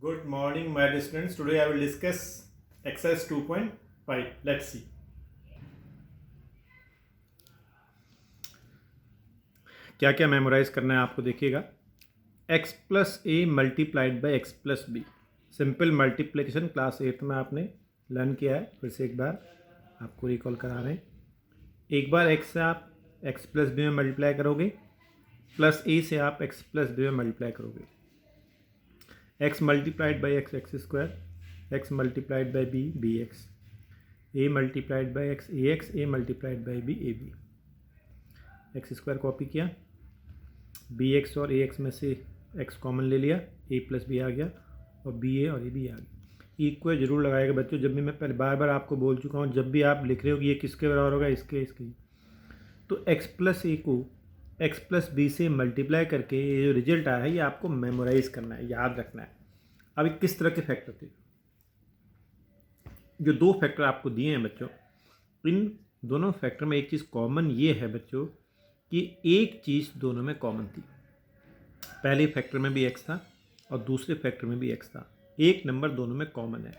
Good morning, my dear students. Today I will discuss exercise 2.5. Let's see. क्या क्या memorise करना है आपको, देखिएगा। x plus a multiplied by x plus b, simple multiplication class 8 में आपने लर्न किया है। फिर से एक बार आपको रिकॉल करा रहे हैं। एक बार x से आप x प्लस बी में मल्टीप्लाई करोगे, प्लस ए से आप x प्लस बी में मल्टीप्लाई करोगे। x multiplied by X X square, x multiplied by B B X, A multiplied by X A X, A multiplied by B A B. X square copy किया, B X और A x में से x common ले लिया, ए plus B आ गया और B ए और A B आ गया। इक्वल जरूर लगाएगा बच्चों। जब भी मैं पहले बार बार आपको बोल चुका हूँ, जब भी आप लिख रहे हो कि ये किसके बराबर होगा, इसके, तो एक्स प्लस ए को एक्स प्लस बी से मल्टीप्लाई करके ये जो रिजल्ट आया है ये आपको मेमोराइज करना है, याद रखना है। अब किस तरह के फैक्टर थे, जो दो फैक्टर आपको दिए हैं बच्चों, इन दोनों फैक्टर में एक चीज़ कॉमन ये है बच्चों कि एक चीज़ दोनों में कॉमन थी। पहले फैक्टर में भी एक्स था और दूसरे फैक्टर में भी एक्स था। एक नंबर दोनों में कॉमन है।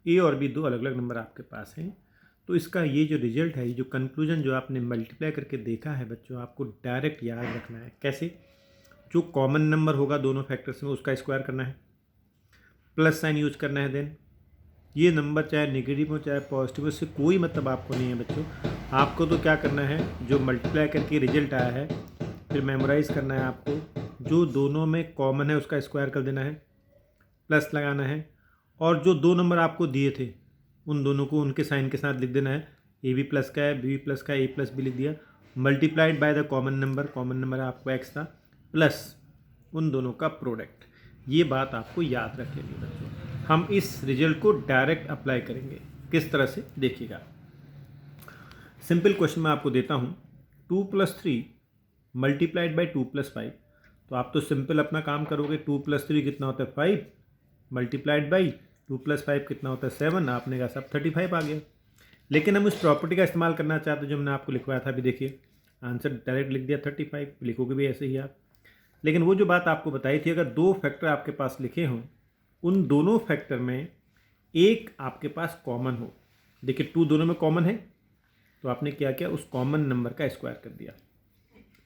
ए और बी दो अलग अलग नंबर आपके पास हैं। तो इसका ये जो रिजल्ट है, ये जो कंक्लूजन जो आपने मल्टीप्लाई करके देखा है बच्चों, आपको डायरेक्ट याद रखना है। कैसे? जो कॉमन नंबर होगा दोनों फैक्टर्स में उसका स्क्वायर करना है, प्लस साइन यूज करना है। देन ये नंबर चाहे नेगेटिव हो चाहे पॉजिटिव हो, इससे कोई मतलब आपको नहीं है बच्चों। आपको तो क्या करना है, जो मल्टीप्लाई करके रिजल्ट आया है फिर मेमोराइज करना है आपको। जो दोनों में कॉमन है उसका स्क्वायर कर देना है, प्लस लगाना है, और जो दो नंबर आपको दिए थे उन दोनों को उनके साइन के साथ लिख देना है। ए बी प्लस का है, बी प्लस का है, ए प्लस बी लिख दिया, multiplied by the common number आपको एक्स था, प्लस उन दोनों का प्रोडक्ट। ये बात आपको याद रख लेनी बच्चों। हम इस रिजल्ट को डायरेक्ट अप्लाई करेंगे। किस तरह से, देखिएगा। सिंपल क्वेश्चन मैं आपको देता हूँ, 2 + 3 मल्टीप्लाइड बाई 2 + 5। तो आप तो सिंपल अपना काम करोगे। 2 + 3 कितना होता है 5, मल्टीप्लाइड बाई 2 + 5 कितना होता है 7। आपने कहा सब 35 आ गया। लेकिन हम उस प्रॉपर्टी का इस्तेमाल करना चाहते हैं जो मैंने आपको लिखवाया था। अभी देखिए, आंसर डायरेक्ट लिख दिया 35, लिखोगे भी ऐसे ही आप। लेकिन वो जो बात आपको बताई थी, अगर दो फैक्टर आपके पास लिखे हों, उन दोनों फैक्टर में एक आपके पास कॉमन हो। देखिए 2 दोनों में कॉमन है, तो आपने क्या किया, उस कॉमन नंबर का स्क्वायर कर दिया।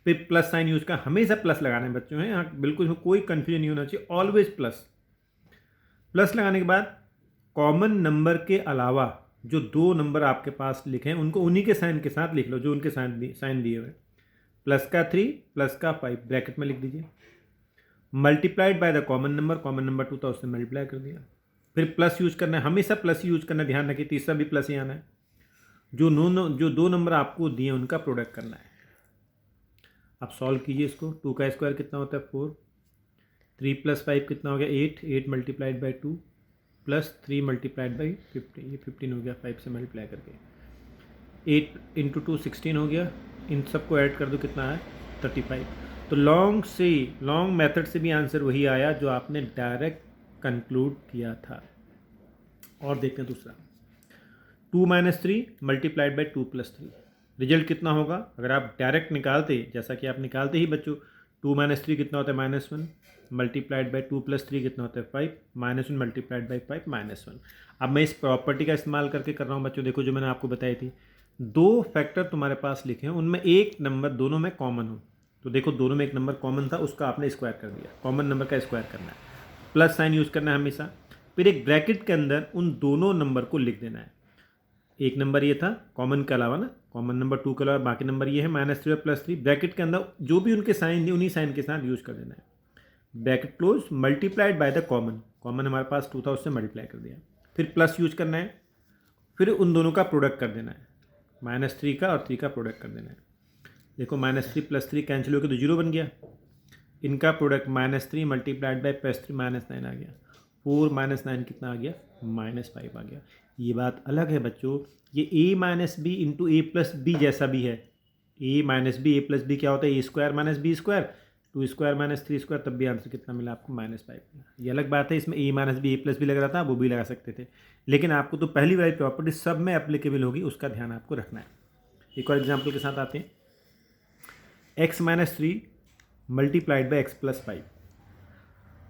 फिर प्लस साइन यूज का, हमेशा प्लस लगाना है बच्चों हैं, यहाँ बिल्कुल कोई कन्फ्यूजन नहीं होना चाहिए, ऑलवेज प्लस। प्लस लगाने के बाद कॉमन नंबर के अलावा जो दो नंबर आपके पास लिखे हैं उनको उन्हीं के साइन के साथ लिख लो, जो उनके साइन दिए हुए। प्लस का 3 प्लस का 5 ब्रैकेट में लिख दीजिए, multiplied by the common number 2 था उससे मल्टीप्लाई कर दिया। फिर प्लस यूज करना है, हमेशा प्लस यूज करना है, ध्यान रखिए। तीसरा भी प्लस ही आना है। जो दो नंबर आपको दिए उनका प्रोडक्ट करना है। आप सॉल्व कीजिए इसको। 2 का स्क्वायर कितना होता है 4, 3 + 5 कितना हो गया 8, 8 multiplied by 2 plus 3 multiplied by 15, ये 15 हो गया 5 से मल्टीप्लाई करके। 8 × 2 16 हो गया। इन सबको ऐड कर दो, कितना है 35। तो लॉन्ग मेथड से भी आंसर वही आया जो आपने डायरेक्ट कंक्लूड किया था। और देखते हैं दूसरा, 2 - 3 मल्टीप्लाइड बाई 2 + 3। रिजल्ट कितना होगा अगर आप डायरेक्ट निकालते, जैसा कि आप निकालते ही बच्चों। 2 - 3 कितना होता है -1 मल्टीप्लाइड बाई 2 + 3 कितना होता है 5, -1 मल्टीप्लाइड बाई 5 -1। अब मैं इस प्रॉपर्टी का इस्तेमाल करके कर रहा हूँ बच्चों। देखो जो मैंने आपको बताई थी, दो फैक्टर तुम्हारे पास लिखे हैं, उनमें एक नंबर दोनों में कॉमन हो। तो देखो दोनों में एक नंबर कॉमन था, उसका आपने स्क्वायर कर दिया। कॉमन नंबर का स्क्वायर करना है, प्लस साइन यूज करना है हमेशा। फिर एक ब्रैकेट के अंदर उन दोनों नंबर को लिख देना है। एक नंबर ये था कॉमन के अलावा ना, कॉमन नंबर 2 के अलावा बाकी नंबर ये है -3 और +3। ब्रैकेट के अंदर जो भी उनके साइन दिए उन्हीं साइन के साथ यूज कर देना है। Bracket close, multiplied by the common हमारे पास 2 था उससे मल्टीप्लाई कर दिया। फिर प्लस यूज करना है, फिर उन दोनों का प्रोडक्ट कर देना है, -3 का और 3 का प्रोडक्ट कर देना है। देखो -3 + 3 कैंसिल हो गया तो 0 बन गया। इनका प्रोडक्ट -3 मल्टीप्लाइड बाई +3 -9 आ गया। 4 - 9 कितना आ गया -5 आ गया। ये बात अलग है बच्चों, ये a - b into a + b जैसा भी है। a - b a + b क्या होता है, a² - b², 2² - 3², तब भी आंसर कितना मिला आपको -5 मिला। ये अलग बात है, इसमें a - b a + b लग रहा था, वो भी लगा सकते थे। लेकिन आपको तो पहली वाली प्रॉपर्टी सब में एप्लीकेबल होगी, उसका ध्यान आपको रखना है। एक और एग्जाम्पल के साथ आते हैं, x - 3 मल्टीप्लाइड बाई x + 5।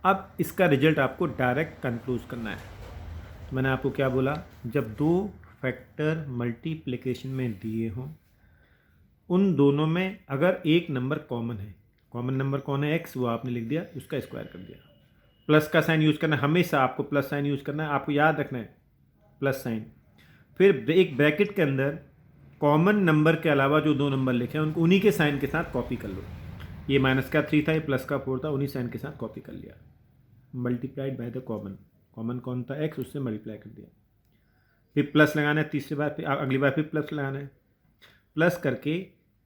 अब इसका रिजल्ट आपको डायरेक्ट कंक्लूज करना है। तो मैंने आपको क्या बोला, जब दो फैक्टर मल्टीप्लिकेशन में दिए हों, उन दोनों में अगर एक नंबर कॉमन है, कॉमन नंबर कौन है, एक्स, वो आपने लिख दिया, उसका स्क्वायर कर दिया। प्लस का साइन यूज़ करना है, हमेशा आपको प्लस साइन यूज़ करना है, आपको याद रखना है प्लस साइन। फिर एक ब्रैकेट के अंदर कॉमन नंबर के अलावा जो दो नंबर लिखे हैं उनको उन्हीं के साइन के साथ कॉपी कर लो। ये माइनस का 3 था, ये प्लस का 4 था, उन्हीं साइन के साथ कॉपी कर लिया। Multiplied by the common, common कौन था, एक्स, उससे मल्टीप्लाई कर दिया। फिर प्लस लगाना है तीसरी बार, फिर अगली बार फिर प्लस लगाना है। प्लस करके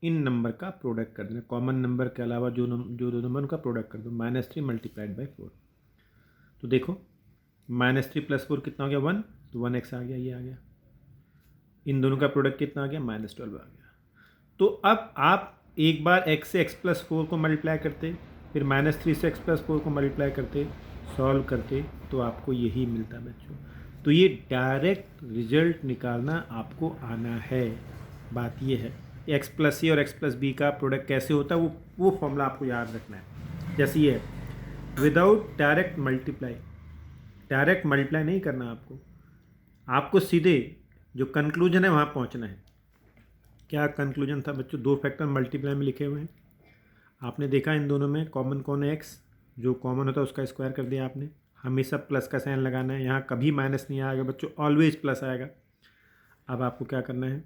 इन नंबर का प्रोडक्ट कर देना, कॉमन नंबर के अलावा जो दो नंबर उनका प्रोडक्ट कर दो। -3 मल्टीप्लाइड बाई 4। तो देखो -3 + 4 कितना हो गया, 1, तो 1x आ गया, ये आ गया। इन दोनों का प्रोडक्ट कितना आ गया, -12 आ गया। तो अब आप एक बार x से x + 4 को मल्टीप्लाई करते, फिर -3 से x + 4 को मल्टीप्लाई करते, सॉल्व करते, तो आपको यही मिलता बच्चों। तो ये डायरेक्ट रिजल्ट निकालना आपको आना है। बात ये है x + c और x + b का प्रोडक्ट कैसे होता है, वो फॉर्मूला आपको याद रखना है। जैसे ये है, without direct multiply, direct multiply नहीं करना आपको सीधे जो कंक्लूजन है वहाँ पहुँचना है। क्या कंक्लूजन था बच्चों, दो फैक्टर मल्टीप्लाई में लिखे हुए हैं, आपने देखा इन दोनों में कॉमन कौन है, एक्स, जो कॉमन होता है उसका स्क्वायर कर दिया आपने। हमेशा प्लस का साइन लगाना है, यहाँ कभी माइनस नहीं आएगा बच्चों, ऑलवेज प्लस आएगा। अब आपको क्या करना है,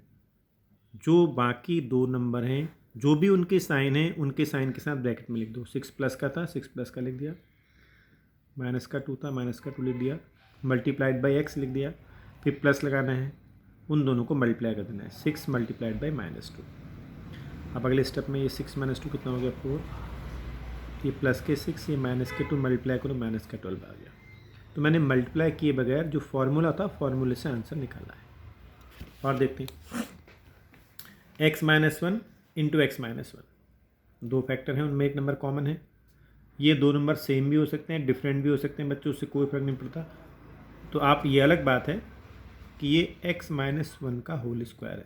जो बाकी दो नंबर हैं, जो भी उनके साइन हैं, उनके साइन के साथ ब्रैकेट में लिख दो। 6 प्लस का था, 6 प्लस का लिख दिया, माइनस का 2 था, माइनस का 2 लिख दिया, मल्टीप्लाइड बाई एक्स लिख दिया, फिर प्लस लगाना है, उन दोनों को मल्टीप्लाई कर देना है, 6 मल्टीप्लाइड बाई -2। अब अगले स्टेप में ये 6 - 2 कितना हो गया, 4, ये प्लस के 6, ये माइनस के 2 मल्टीप्लाई करो, माइनस का 12 आ गया। तो मैंने मल्टीप्लाई किए बगैर जो फार्मूला था, फार्मूले से आंसर निकाला है। और देखते हैं, x - 1 × x - 1, दो फैक्टर हैं, उनमें एक नंबर कॉमन है। ये दो नंबर सेम भी हो सकते हैं, डिफरेंट भी हो सकते हैं बच्चों, उससे कोई फर्क नहीं पड़ता। तो आप, ये अलग बात है कि ये x - 1 का होल स्क्वायर है।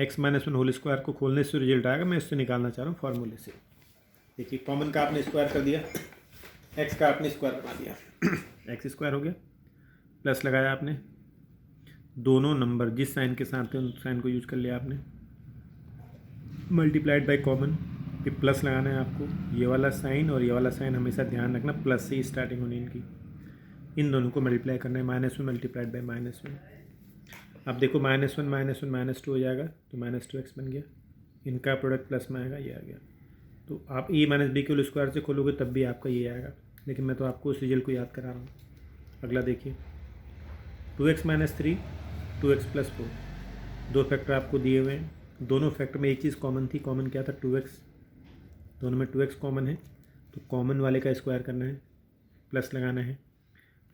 x - 1 होल स्क्वायर को खोलने से रिजल्ट आएगा, मैं इससे निकालना चाह रहा हूँ फार्मूले से। देखिए, कॉमन का आपने स्क्वायर कर दिया, x का आपने स्क्वायर बना दिया, x स्क्वायर हो गया, प्लस लगाया आपने, दोनों नंबर जिस साइन के साथ थे उन साइन को यूज कर लिया आपने, मल्टीप्लाइड बाय कॉमन, फिर प्लस लगाना है आपको। ये वाला साइन और ये वाला साइन हमेशा ध्यान रखना, प्लस से ही स्टार्टिंग होनी इनकी। इन दोनों को मल्टीप्लाई करना है, -1 मल्टीप्लाइड बाय -1। अब देखो, -1 -2 हो जाएगा, तो -2x बन गया, इनका प्रोडक्ट प्लस में आएगा, ये आ गया। तो आप a - b के होल स्क्वायर से खोलोगे तब भी आपका ये आएगा, लेकिन मैं तो आपको उस रिजल्ट को याद करा रहा हूँ। अगला देखिए, 2x - 3 2x + 4, दो फैक्टर आपको दिए हुए हैं, दोनों फैक्टर में एक चीज़ कॉमन थी, कॉमन क्या था, 2x, दोनों में 2x कॉमन है, तो कॉमन वाले का स्क्वायर करना है, प्लस लगाना है।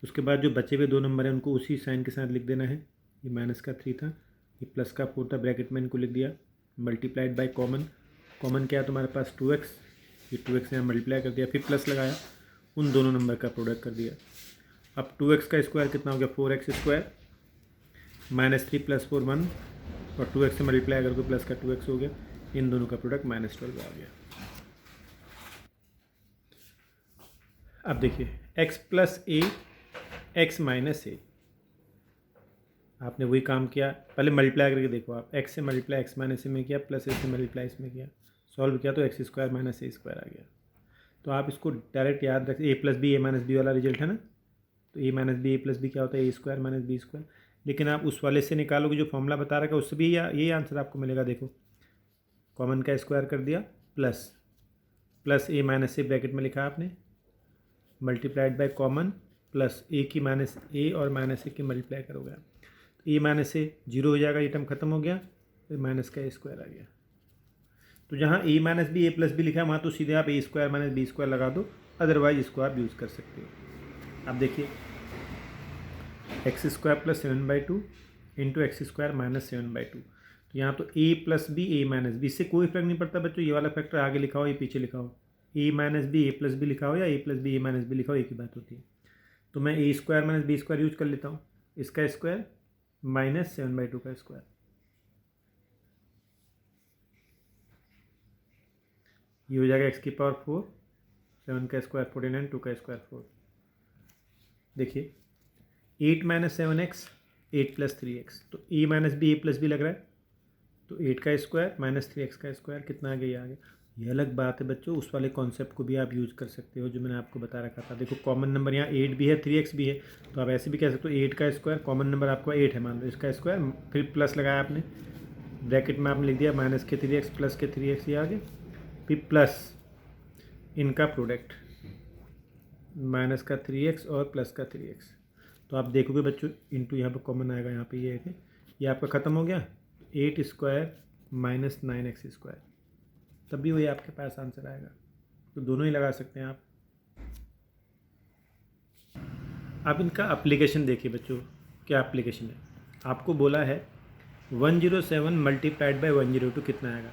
उसके बाद जो बचे हुए दो नंबर हैं उनको उसी साइन के साथ लिख देना है। ये -3 था, ये प्लस का 4 था, ब्रैकेट में इनको लिख दिया, मल्टीप्लाइड बाय कॉमन, कॉमन क्या है तुम्हारे पास, 2x, ये 2x यहाँ मल्टीप्लाई कर दिया, फिर प्लस लगाया, उन दोनों नंबर का प्रोडक्ट कर दिया। अब 2x का स्क्वायर कितना हो गया, 4x स्क्वायर, -3 + 4 1, और 2x से मल्टीप्लाई करके प्लस का 2x हो गया, इन दोनों का प्रोडक्ट -12 आ गया। अब देखिए, x + a x - a, आपने वही काम किया, पहले मल्टीप्लाई करके देखो आप, x से मल्टीप्लाई x - a में किया, प्लस a से मल्टीप्लाई इसमें किया, सॉल्व किया तो x² - a² आ गया। तो आप इसको डायरेक्ट याद रखें, a + b a - b वाला रिजल्ट है ना, तो a - b a + b क्या होता है, a² - b²। लेकिन आप उस वाले से निकालोगे जो फॉर्मूला बता रखा है, उससे भी यही आंसर आपको मिलेगा। देखो, कॉमन का स्क्वायर कर दिया, प्लस a - a ब्रैकेट में लिखा आपने, multiplied by common, plus a की -a और -a की मल्टीप्लाई करोगे, तो a - a 0 हो जाएगा, ये टर्म खत्म हो गया, फिर माइनस का a² आ गया। तो जहाँ a - b a + b लिखा है वहाँ तो सीधे आप a² - b² लगा दो, अदरवाइज इसको आप यूज़ कर सकते हो। अब देखिए, x² + 7/2 × x² - 7/2, तो यहाँ तो a + b a - b, इससे कोई फर्क नहीं पड़ता बच्चों, ये वाला फैक्टर आगे लिखा हो या पीछे लिखा हो, a - b a + b लिखा हो या a + b a - b लिखा हो, एक ही बात होती है। तो मैं a² - b² यूज कर लेता हूँ, इसका स्क्वायर -7/2 का स्क्वायर, ये हो जाएगा x⁴ 7 का स्क्वायर 49, 2 का स्क्वायर 4। देखिए 8 - 7x 8 + 3x, तो a - b a + b लग रहा है, तो 8 का स्क्वायर माइनस 3x का स्क्वायर कितना आ गया, ये आ गया। ये अलग बात है बच्चों, उस वाले कॉन्सेप्ट को भी आप यूज़ कर सकते हो जो मैंने आपको बता रखा था। देखो कॉमन नंबर यहाँ 8 भी है 3x भी है, तो आप ऐसे भी कह सकते हो 8 का स्क्वायर, कॉमन नंबर आपका 8 है मान लो, इसका स्क्वायर फिर प्लस लगाया आपने, ब्रैकेट में आपने लिख दिया माइनस के 3x प्लस के 3x, ये आ गया, फिर प्लस इनका प्रोडक्ट माइनस का 3x और प्लस का 3x। तो आप देखोगे बच्चों इंटू यहाँ पर कॉमन आएगा, यहाँ पे ये है, ये आपका ख़त्म हो गया, 8 स्क्वायर माइनस 9x स्क्वायर, तब भी वही आपके पास आंसर आएगा। तो दोनों ही लगा सकते हैं आप। अब इनका एप्लीकेशन देखिए बच्चों, क्या एप्लीकेशन है। आपको बोला है 107 मल्टीप्लाइड बाय 102 कितना आएगा।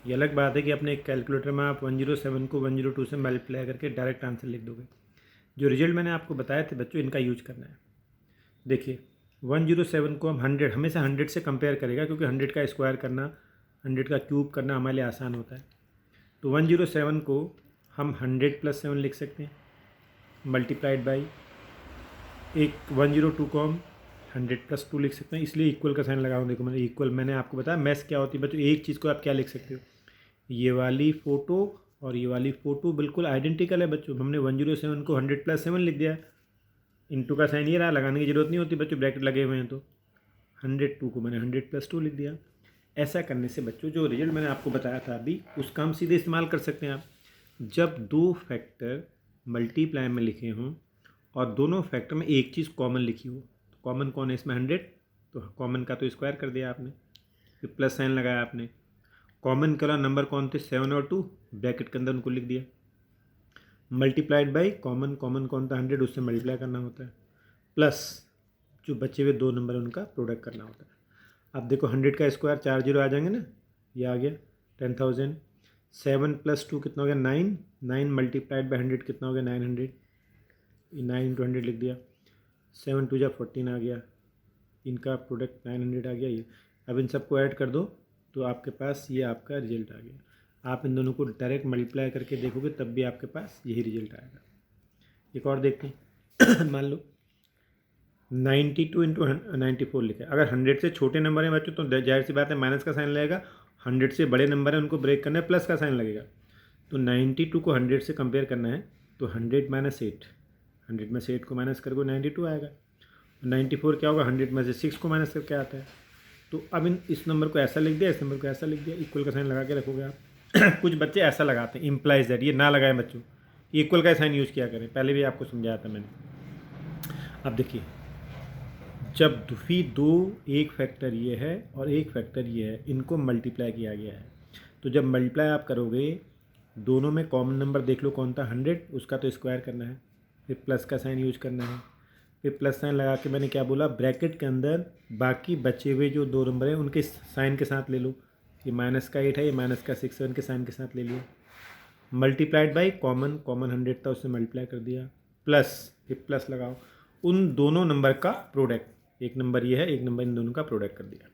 ये अलग बात है कि अपने एक कैलकुलेटर में आप 107 को 102 से मल्टीप्लाई करके डायरेक्ट आंसर लिख दोगे। जो रिजल्ट मैंने आपको बताया थे बच्चों, इनका यूज करना है। देखिए 107 को हम 100 हमेशा 100 से कंपेयर करेगा, क्योंकि 100 का स्क्वायर करना, 100 का क्यूब करना हमारे लिए आसान होता है। तो 107 को हम 100 + 7 लिख सकते हैं मल्टीप्लाइड बाई, एक 102 को हम 100 + 2 लिख सकते हैं, इसलिए इक्वल का साइन लगाऊँ। देखो मैंने इक्वल, मैंने आपको बताया मैथ्स क्या होती है बच्चों। एक चीज़ को आप क्या लिख सकते हो, ये वाली फ़ोटो और ये वाली फ़ोटो बिल्कुल आइडेंटिकल है बच्चों। हमने 107 को 100 + 7 लिख दिया, इंटू का साइन ये रहा, लगाने की ज़रूरत नहीं होती बच्चों, ब्रैकेट लगे हुए हैं। तो 102 को मैंने 100 + 2 लिख दिया। ऐसा करने से बच्चों जो रिजल्ट मैंने आपको बताया था अभी, उसका हम सीधे इस्तेमाल कर सकते हैं आप। जब दो फैक्टर मल्टीप्लाई में लिखे हों और दोनों फैक्टर में एक चीज़ कॉमन लिखी हो, तो कॉमन कौन है इसमें 100, तो कॉमन का तो स्क्वायर कर दिया आपने, फिर प्लस साइन लगाया आपने। कॉमन कला नंबर कौन थे 7 और 2, ब्रैकेट के अंदर उनको लिख दिया। मल्टीप्लाइड बाई कॉमन कौन था 100, उससे मल्टीप्लाई करना होता है, प्लस जो बचे हुए दो नंबर उनका प्रोडक्ट करना होता है। अब देखो 100 का स्क्वायर 4 0 आ जाएंगे ना, ये आ गया 10,000। 7 + 2 कितना हो गया 9, 9 मल्टीप्लाइड बाई 100 कितना हो गया 900, 9 × 100 लिख दिया। 7 2 = 14 आ गया, इनका प्रोडक्ट 900 आ गया। ये अब इन सबको ऐड कर दो तो आपके पास ये आपका रिजल्ट आ गया। आप इन दोनों को डायरेक्ट मल्टीप्लाई करके देखोगे तब भी आपके पास यही रिजल्ट आएगा। एक और देखते हैं मान लो 92 × 94 लिखा है। अगर 100 से छोटे नंबर हैं बच्चों तो जाहिर सी बात है माइनस का साइन लगेगा, 100 से बड़े नंबर है उनको ब्रेक करना है, प्लस का साइन लगेगा। तो 92 को 100 से कंपेयर करना है, तो 100 - 8, 100 में से 8 को माइनस करोगे 92 आएगा। 94 क्या होगा 100 में से 6 को माइनस करके आता है। तो अब इस नंबर को ऐसा लिख दिया, इस नंबर को ऐसा लिख दिया, इक्वल का साइन लगा के रखोगे आप। कुछ बच्चे ऐसा लगाते हैं इम्प्लाइज दैट, ये ना लगाएं बच्चों, इक्वल का साइन यूज़ किया करें, पहले भी आपको समझाया था मैंने। अब देखिए जब दो एक फैक्टर ये है और एक फैक्टर ये है, इनको मल्टीप्लाई किया गया है, तो जब मल्टीप्लाई आप करोगे दोनों में कॉमन नंबर देख लो कौन था 100, उसका तो स्क्वायर करना है, फिर प्लस का साइन यूज करना है, फिर प्लस साइन लगा के मैंने क्या बोला ब्रैकेट के अंदर बाकी बचे हुए जो दो नंबर हैं उनके साइन के साथ ले लो। ये माइनस का 8 है, ये माइनस का 6 है, उनके साइन के साथ ले लिया। मल्टीप्लाइड बाई कॉमन 100 था उससे मल्टीप्लाई कर दिया, प्लस फिर प्लस लगाओ उन दोनों नंबर का प्रोडक्ट, एक नंबर ये है एक नंबर इन दोनों का प्रोडक्ट कर दिया।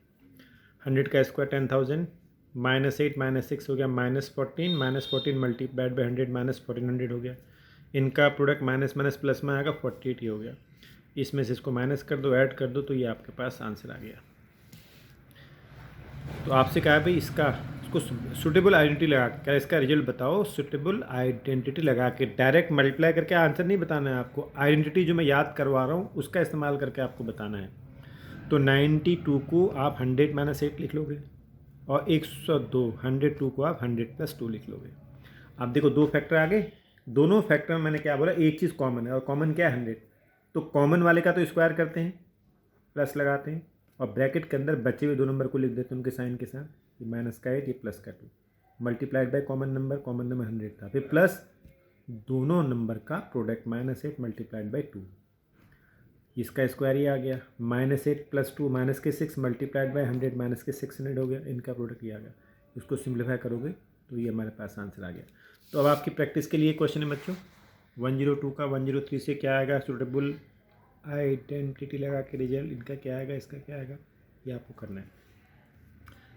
100 का स्क्वायर 10,000, -8 - 6 हो गया -14, -14 मल्टीप्लाइड बाई 100 -1400 हो गया। इनका प्रोडक्ट माइनस माइनस प्लस में आएगा 48 ही हो गया। इसमें से इसको माइनस कर दो, ऐड कर दो, तो ये आपके पास आंसर आ गया। तो आपसे कहा भाई इसको सुटेबल आइडेंटिटी लगा के, क्या इसका रिजल्ट बताओ, सुटेबल आइडेंटिटी लगा के, डायरेक्ट मल्टीप्लाई करके आंसर नहीं बताना है आपको, आइडेंटिटी जो मैं याद करवा रहा हूँ उसका इस्तेमाल करके आपको बताना है। तो 92 को आप 100 - 8 लिख लोगे और 102 102 को आप 100 + 2 लिख लोगे। अब देखो दो फैक्टर आ गए, दोनों फैक्टर में मैंने क्या बोला एक चीज़ कॉमन है, और कॉमन क्या है 100, तो कॉमन वाले का तो स्क्वायर करते हैं, प्लस लगाते हैं और ब्रैकेट के अंदर बचे हुए दो नंबर को लिख देते हैं उनके साइन के साथ, ये माइनस का 8 ये प्लस का 2, मल्टीप्लाइड बाय कॉमन नंबर 100 था, फिर प्लस दोनों नंबर का प्रोडक्ट -8 मल्टीप्लाइड बाई 2, इसका स्क्वायर ही आ गया, -8 + 2 -6 मल्टीप्लाइड बाई 100 -600 हो गया, इनका प्रोडक्ट ये आ गया। इसको सिंप्लीफाई करोगे तो ये हमारे पास आंसर आ गया। तो अब आपकी प्रैक्टिस के लिए क्वेश्चन है बच्चों, 102 का 103 से क्या आएगा, सुटेबल आइडेंटिटी लगा के रिजल्ट इनका क्या आएगा, इसका क्या आएगा, ये आपको करना है।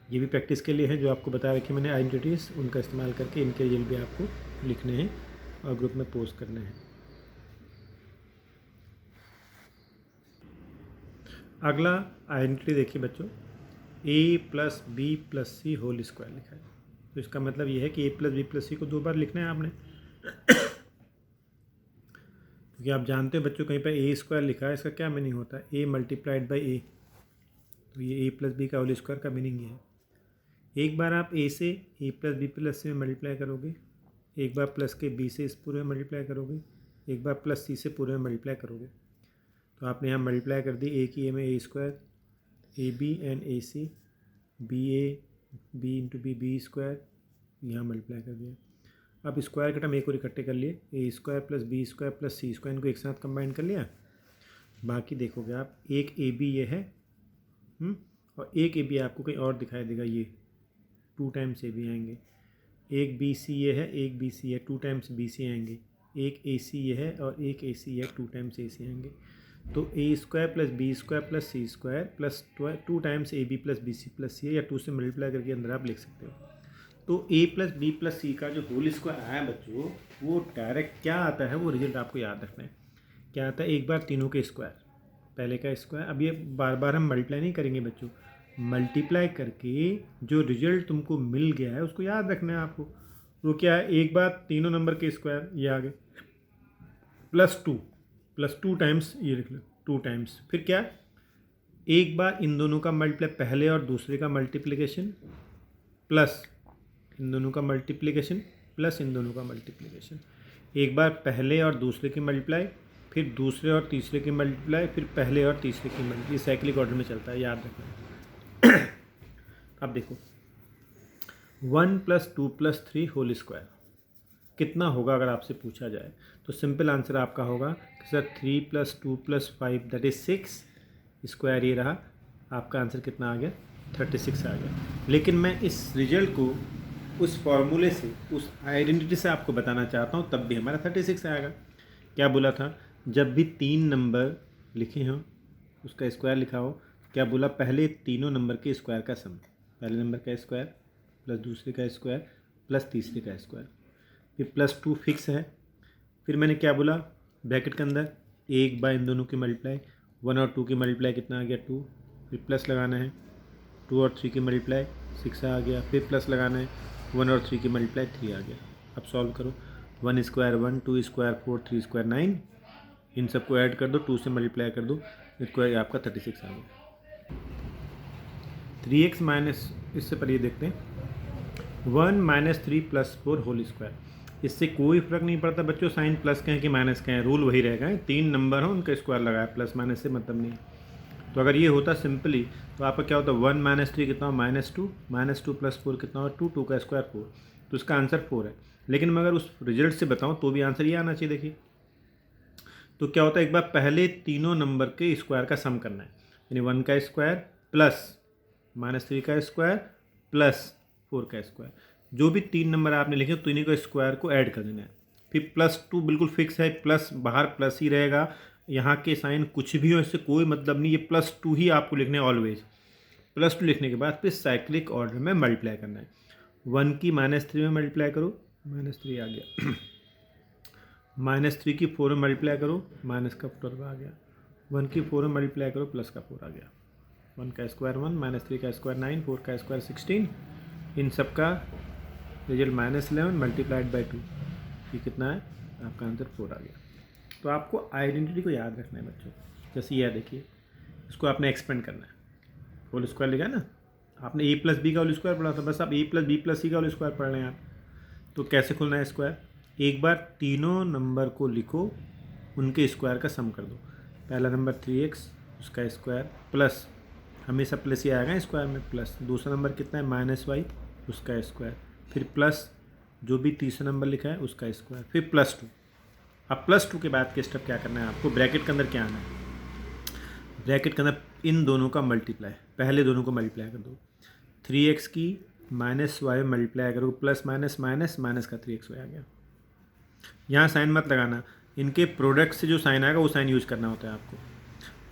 ये भी प्रैक्टिस के लिए है, जो आपको बता रखी मैंने आइडेंटिटीज़, उनका इस्तेमाल करके इनके रिजल्ट भी आपको लिखने हैं। और ग्रुप में पोस्ट करने हैं। अगला आइडेंटिटी देखिए बच्चों, a plus B plus C whole square लिखा है। तो इसका मतलब ये है कि a plus B plus C को 2 बार लिखना है आपने, क्योंकि आप जानते हो बच्चों कहीं पर a स्क्वायर लिखा है, इसका क्या मीनिंग होता है, a मल्टीप्लाइड बाई a। तो ये a प्लस बी का होल स्क्वायर का मीनिंग ये है। एक बार आप a से a प्लस बी प्लस सी में मल्टीप्लाई करोगे, एक बार प्लस के b से इस पूरे में मल्टीप्लाई करोगे, एक बार प्लस c से पूरे में मल्टीप्लाई करोगे। तो आपने यहाँ मल्टीप्लाई कर दी a की a में a square, A B and A C, B A B into B B square, यहाँ मल्टीप्लाई कर दिया। अब स्क्वायर के टर्म एक और इकट्ठे कर लिए, a square plus B square plus c square, इनको एक साथ कंबाइन कर लिया। बाकी देखोगे आप, एक ए बी ये है और एक ए बी आपको कहीं और दिखाई देगा, ये 2 टाइम्स ए बी आएंगे। एक बी सी ये है, एक बी सी है, 2 टाइम्स बी सी आएंगे। एक ए सी ये है और एक ए सी है, 2 टाइम्स ए सी आएंगे। तो a square plus B square plus c square plus 2 times a b plus b c plus c है, या 2 से मल्टीप्लाई करके अंदर आप लिख सकते हो। तो ए प्लस बी प्लस सी का जो होल स्क्वायर आया बच्चों, वो डायरेक्ट क्या आता है, वो रिजल्ट आपको याद रखना है। क्या आता है, एक बार तीनों के स्क्वायर, पहले का स्क्वायर। अब ये बार बार हम मल्टीप्लाई नहीं करेंगे बच्चों, मल्टीप्लाई करके जो रिजल्ट तुमको मिल गया है उसको याद रखना है आपको। वो क्या है, एक बार तीनों नंबर के स्क्वायर, ये आ गए, प्लस टू टाइम्स, ये लिख लो 2 टाइम्स। फिर क्या, एक बार इन दोनों का मल्टीप्लाई, पहले और दूसरे का मल्टीप्लिकेशन, प्लस इन दोनों का मल्टीप्लिकेशन, प्लस इन दोनों का मल्टीप्लिकेशन। एक बार पहले और दूसरे की मल्टीप्लाई, फिर दूसरे और तीसरे की मल्टीप्लाई, फिर पहले और तीसरे की मल्टीप्लाई। साइक्लिक ऑर्डर में चलता है, याद रखना। अब देखो 1 + 2 + 3 होल स्क्वायर कितना होगा अगर आपसे पूछा जाए, तो सिंपल आंसर आपका होगा कि सर 3 + 2 + 5 दैट इज़ 6, स्क्वायर ये रहा। आपका आंसर कितना आ गया, 36 आ गया। लेकिन मैं इस रिजल्ट को उस फॉर्मूले से, उस आइडेंटिटी से आपको बताना चाहता हूँ, तब भी हमारा 36 आएगा। क्या बोला था, जब भी 3 नंबर लिखे हों उसका स्क्वायर लिखा हो, क्या बोला, पहले तीनों नंबर के स्क्वायर का सम, पहले नंबर का स्क्वायर प्लस दूसरे का स्क्वायर प्लस तीसरे का स्क्वायर, फिर +2 फिक्स है। फिर मैंने क्या बोला, ब्रैकेट के अंदर एक बार इन दोनों की मल्टीप्लाई, 1 और 2 की मल्टीप्लाई कितना आ गया, 2, फिर प्लस लगाना है, 2 और 3 की मल्टीप्लाई 6 आ गया, फिर प्लस लगाना है, 1 और 3 की मल्टीप्लाई 3 आ गया। अब सॉल्व करो, 1 स्क्वायर 1, 2 स्क्वायर 4, 3 स्क्वायर 9, इन सबको ऐड कर दो, 2 से मल्टीप्लाई कर दो, स्क्वायर आपका 36 आ गया। 3x माइनस, इससे पर ये देखते हैं, 1 - 3 + 4 होल स्क्वायर। इससे कोई फर्क नहीं पड़ता बच्चों, साइन प्लस का है कि माइनस का है, रूल वही रहेगा। 3 नंबर हो उनका स्क्वायर लगाया, प्लस माइनस से मतलब नहीं। तो अगर ये होता सिंपली, तो आपका क्या होता, 1 - 3 कितना हो, -2, -2 + 4 कितना हो, 2, 2 का स्क्वायर 4, तो इसका आंसर 4 है। लेकिन मैं अगर उस रिजल्ट से बताऊँ तो भी आंसर ये आना चाहिए। देखिए तो क्या होता है, एक बार पहले तीनों नंबर के स्क्वायर का सम करना है, यानी 1 का स्क्वायर प्लस -3 का स्क्वायर प्लस 4 का स्क्वायर। जो भी 3 नंबर आपने लिखे तो इन्हीं को स्क्वायर को ऐड कर देना है। फिर +2 बिल्कुल फिक्स है, प्लस बाहर प्लस ही रहेगा, यहाँ के साइन कुछ भी हो इससे कोई मतलब नहीं, ये +2 ही आपको लिखना है ऑलवेज। +2 लिखने के बाद फिर साइक्लिक ऑर्डर में मल्टीप्लाई करना है। 1 की -3 में मल्टीप्लाई करो, -3 आ गया, -3 की 4 में मल्टीप्लाई करो, माइनस का 4 आ गया, 1 की 4 में मल्टीप्लाई करो, प्लस का 4 आ गया। 1 का स्क्वायर 1, -3 का स्क्वायर 9, 4 का स्क्वायर 16, इन सब का रिजल्ट -11 मल्टीप्लाइड बाई 2, ये कितना है, आपका आंसर 4 आ गया। तो आपको आइडेंटिटी को याद रखना है बच्चों। जैसे यह देखिए, इसको आपने एक्सपेंड करना है, होल स्क्वायर लिखा है ना, आपने a + b का होल स्क्वायर पढ़ा था, बस आप a + b + c का होल स्क्वायर पढ़ रहे हैं आप। तो कैसे खुलना है स्क्वायर, एक बार तीनों नंबर को लिखो, उनके स्क्वायर का सम कर दो। पहला नंबर 3x, उसका स्क्वायर प्लस, हमेशा प्लस ही आएगा स्क्वायर में, प्लस दूसरा नंबर कितना है, -y, उसका स्क्वायर, फिर प्लस जो भी तीसरा नंबर लिखा है उसका स्क्वायर, फिर +2। अब +2 के बाद के स्टेप क्या करना है आपको, ब्रैकेट के अंदर क्या आना है, ब्रैकेट के अंदर इन दोनों का मल्टीप्लाई, पहले दोनों को मल्टीप्लाई कर दो, 3x की -y मल्टीप्लाई करो, प्लस माइनस माइनस माइनस का 3xy आ गया। यहाँ साइन मत लगाना, इनके प्रोडक्ट से जो साइन आएगा वो साइन यूज करना होता है आपको।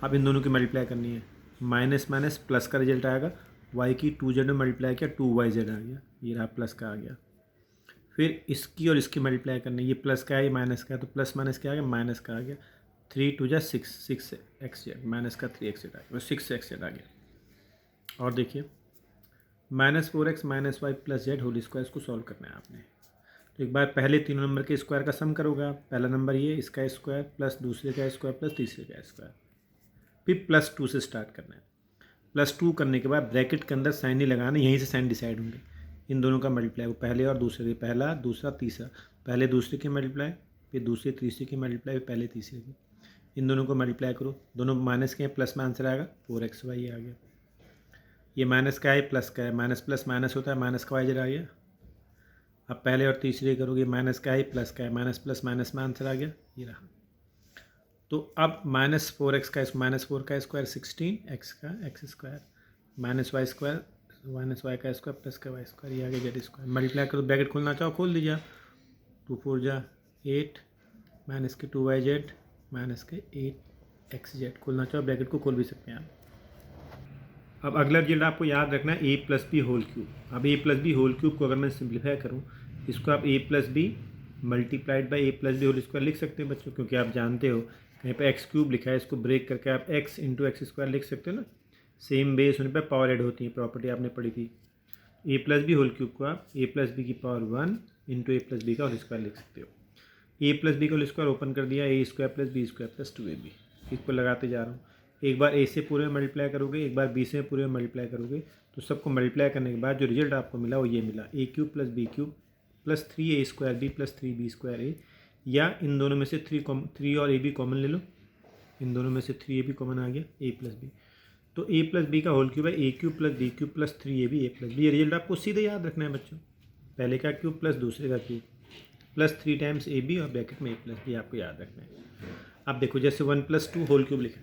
अब इन दोनों की मल्टीप्लाई करनी है, माइनस माइनस प्लस का रिजल्ट आएगा, y की 2z में मल्टीप्लाई किया, 2yz आ गया, ये रहा प्लस का आ गया। फिर इसकी और इसकी मल्टीप्लाई करनी, ये प्लस का है ये माइनस का है, तो प्लस माइनस क्या आ गया, माइनस का आ गया। 3 2 जा 6, 6 माइनस का 3x आ गया, 6x आ गया। और देखिए -4x -y plus Z whole square, इसको सॉल्व करना है आपने। तो एक बार पहले तीनों नंबर के स्क्वायर का सम करोगे आप। पहला नंबर ये, इसका स्क्वायर प्लस दूसरे का स्क्वायर प्लस तीसरे का स्क्वायर, फिर +2 से स्टार्ट करना है। +2 करने के बाद ब्रैकेट के अंदर साइन नहीं लगाना, यहीं से साइन डिसाइड होंगे। इन दोनों का मल्टीप्लाई, वो पहले और दूसरे के, पहला दूसरा तीसरा, पहले दूसरे की मल्टीप्लाई, फिर दूसरे तीसरे की मल्टीप्लाई, फिर पहले तीसरे की। इन दोनों को मल्टीप्लाई करो, दोनों माइनस के हैं, प्लस में आंसर आएगा 4xy आ गया। ये माइनस का है प्लस का है, माइनस प्लस माइनस होता है, माइनस का वाई जरा आ गया। अब पहले और तीसरे करोगे, माइनस का है प्लस का है, माइनस प्लस माइनस में आंसर आ गया, ये रहा। तो अब -4x का -4 का स्क्वायर 16x का x square -y square -y का स्क्वायर प्लस का y स्क्वायर, ये आ गया z स्क्वायर। मल्टीप्लाई करो, ब्रैकेट खोलना चाहो खोल दीजिए। 2 4 जा 8 माइनस के 2yz माइनस के 8xz, खोलना चाहो ब्रैकेट को खोल भी सकते हैं आप। अब अगला रिजल्ट आपको याद रखना है a+b होल क्यूब। अब a+b होल क्यूब को अगर मैं सिंप्लीफाई करूँ, इसको आप a+b multiplied by a+b whole square लिख सकते हैं बच्चों, क्योंकि आप जानते हो कहीं पे एक्स क्यूब लिखा है, इसको ब्रेक करके आप x इंटू एक्स स्क्वायर लिख सकते हो ना। सेम बेस होने पर पावर ऐड होती है, प्रॉपर्टी आपने पढ़ी थी। a+b होल क्यूब को आप a+b की पावर 1 इंटू a+b का होल स्क्वायर लिख सकते हो। a+b का होल स्क्वायर ओपन कर दिया, a square plus B square plus 2ab, इसको लगाते जा रहा हूँ। एक बार a से पूरे मल्टीप्लाई करोगे, एक बार b से पूरे मल्टीप्लाई करोगे, तो सबको मल्टीप्लाई करने के बाद जो रिजल्ट आपको मिला वो ये मिला, a³ plus b³ plus 3a square b plus 3b square a। या इन दोनों में से 3 और ab कॉमन ले लो, इन दोनों में से 3ab कॉमन आ गया, a प्लस बी। तो a प्लस बी का होल क्यूब है a³ plus b³ plus 3ab a plus B. ये रिजल्ट आपको सीधे याद रखना है बच्चों, पहले का क्यूब प्लस दूसरे का क्यूब प्लस 3 टाइम्स ab और ब्रैकेट में a प्लस बी आपको याद रखना है। अब देखो जैसे 1 + 2 होल क्यूब लिखा,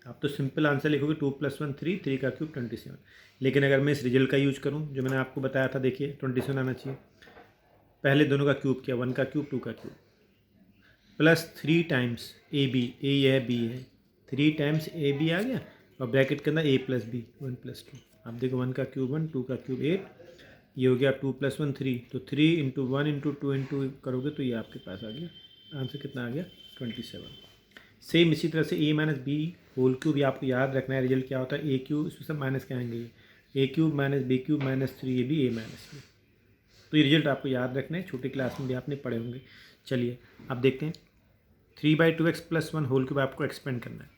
आप तो सिंपल आंसर लिखोगे 2 + 1 3, 3 का क्यूब 27। लेकिन अगर मैं इस रिजल्ट का यूज करूँ जो मैंने आपको बताया था, देखिए 27 आना चाहिए। पहले दोनों का क्यूब किया, 1 का क्यूब 2 का cube plus 3 times a b, a ये है बी है, 3 टाइम्स ए बी आ गया और ब्रैकेट के अंदर a प्लस बी 1 + 2। आप देखो 1 का क्यूब 1, 2 का क्यूब 8, ये हो गया 2 + 1 3, तो 3 इंटू 1 इंटू 2 इंटू करोगे तो ये आपके पास आ गया आंसर, कितना आ गया 27। सेम इसी तरह से a-b होल क्यूब, ये आपको याद रखना है रिजल्ट क्या होता है, a क्यूब, इसमें सब माइनस क्या आएंगे, a³ - b³ - 3ab a - b। तो ये रिजल्ट आपको याद रखना है, छोटी क्लास में भी आपने पढ़े होंगे। चलिए अब देखते हैं 3/2x + 1 होल क्यूब आपको एक्सपेंड करना है।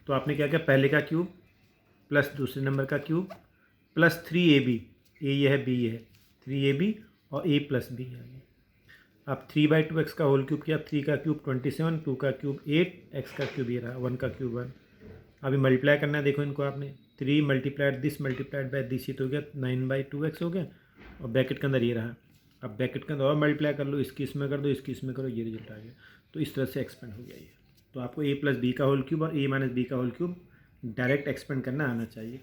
तो आपने क्या किया, पहले का क्यूब प्लस दूसरे नंबर का क्यूब प्लस 3ab, ए ये है बी ये है, 3ab और a प्लस बी है। अब 3/2x का होल क्यूब किया, 3 का क्यूब 27, 2 का क्यूब 8, x का क्यूब ये रहा, 1 का क्यूब 1। अभी मल्टीप्लाई करना है, देखो इनको आपने 3 multiplied this multiplied by this, ये तो हो गया 9/2x हो गया और ब्रैकेट के अंदर ये रहा। अब ब्रैकेट के अंदर और मल्टीप्लाई कर लो, इसकी इसमें कर दो, इसकी इसमें करो, ये रिजल्ट आ गया। तो इस तरह से एक्सपेंड हो गया ये। तो आपको a + b का होल क्यूब और a - b का होल क्यूब डायरेक्ट एक्सपेंड करना आना चाहिए।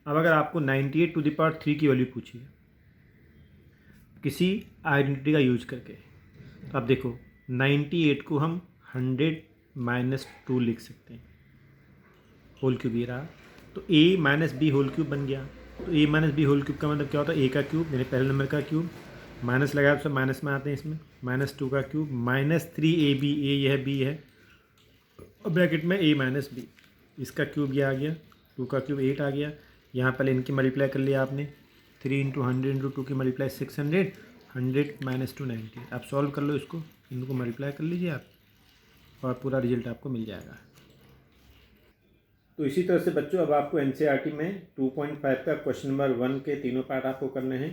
अब अगर आपको 98⁻³ की वैल्यू पूछी है किसी आइडेंटिटी का यूज करके, तो आप देखो 98 को हम 100 - 2 लिख सकते हैं, होल क्यूब ये रहा। तो a - b होल क्यूब बन गया। तो a - b होल क्यूब का मतलब क्या होता है, a का क्यूब मेरे पहले नंबर का क्यूब, माइनस लगाया तो सब माइनस में आते हैं, इसमें -2 का क्यूब -3ab, a यह b है और ब्रैकेट में a - b, इसका क्यूब ये आ गया, 2 का क्यूब 8 आ गया। यहाँ पहले इनकी मल्टीप्लाई कर लिया आपने, 3 × 100 × 2 की मल्टीप्लाई 600, 100 - 2 90। आप सॉल्व कर लो इसको, इनको मल्टीप्लाई कर लीजिए आप और पूरा रिजल्ट आपको मिल जाएगा। तो इसी तरह से बच्चों अब आपको एनसीईआरटी में 2.5 का क्वेश्चन नंबर 1 के तीनों पार्ट आपको करने हैं,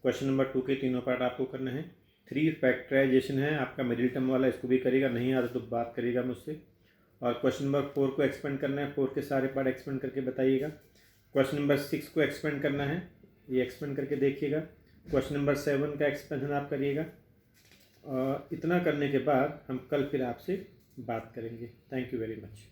क्वेश्चन नंबर 2 के तीनों पार्ट आपको करने हैं। 3 फैक्टराइजेशन है आपका मिडिल टर्म वाला, इसको भी करेगा, नहीं आता तो बात करेगा मुझसे। और क्वेश्चन नंबर 4 को एक्सपेंड करना है, 4 के सारे पार्ट एक्सपेंड करके बताइएगा। क्वेश्चन नंबर 6 को एक्सपेंड करना है, ये एक्सपेंड करके देखिएगा। क्वेश्चन नंबर 7 का एक्सपेंशन आप करिएगा। इतना करने के बाद हम कल फिर आपसे बात करेंगे। Thank you very much.